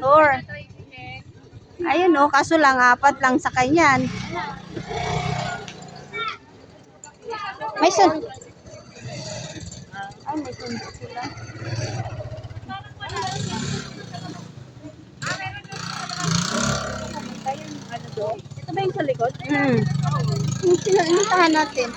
motor. Ayun oh, kaso lang apat lang sa kanyan. May sun. Ay, may sun sila. Ito ba yung sa likod? Sinuntahan natin.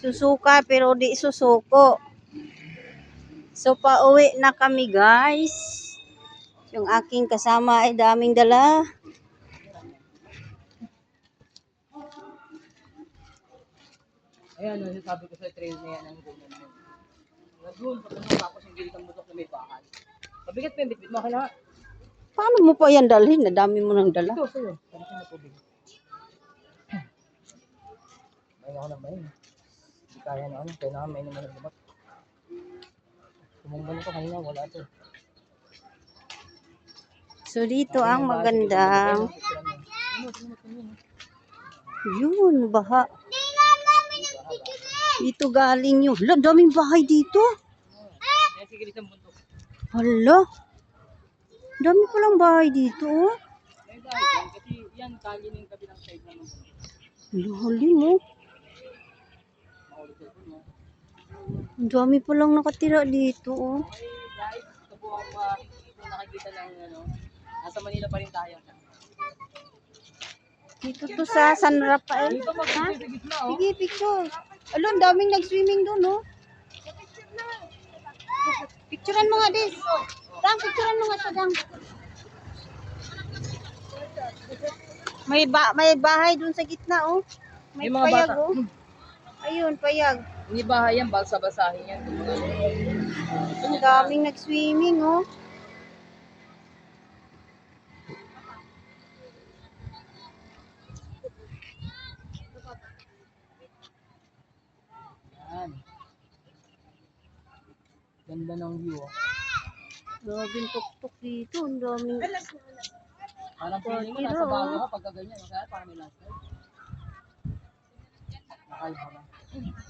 Susuka pero di susuko. So pauwi na kami guys. Yung aking kasama ay daming dala. Ayan, sabi ko sa trail na yan ang ganyan. Nag-roll pa tapos yung gilid ng butok na may bakal. Mabigat pa yung bitbit mo, kailangan. Paano mo pa yan dalhin? Nadami mo nang dala. Ito, sa'yo. Parang sa tubig. May ako ng main. Hindi kaya na ano. Kaya na may naman ng lumat. Tumunggan ito kanina, wala ito. So dito ang magandang yun, baha. Dito galing yun. Hala, daming bahay dito. Hala. Dami palang bahay dito. Oh. Kasi yan, kali ng kabilang side naman. Hali mo. Ang dami palang nakatira dito. Oh. Guys, ito po ang nakikita ng ano. Nasa Manila pa rin tayo. Dito to sa San Rafael. Ha? Sige, picture. Alon, daming nag-swimming doon, no? Picturean mo nga, Des. Dang, picturean mo nga sa Dang. May bahay doon sa gitna, oh. May mga payag, bata. oh. Ayun, payag. Hindi bahay yan, balsa-basahin yan. Ang daming nag-swimming, oh. Yan. Ganda ng view, oh. Daming tuktok dito. Ang daming... Parang feeling mo, nasa bago ka pagka ganyan. Kaya parang may last time. Nakalimutan.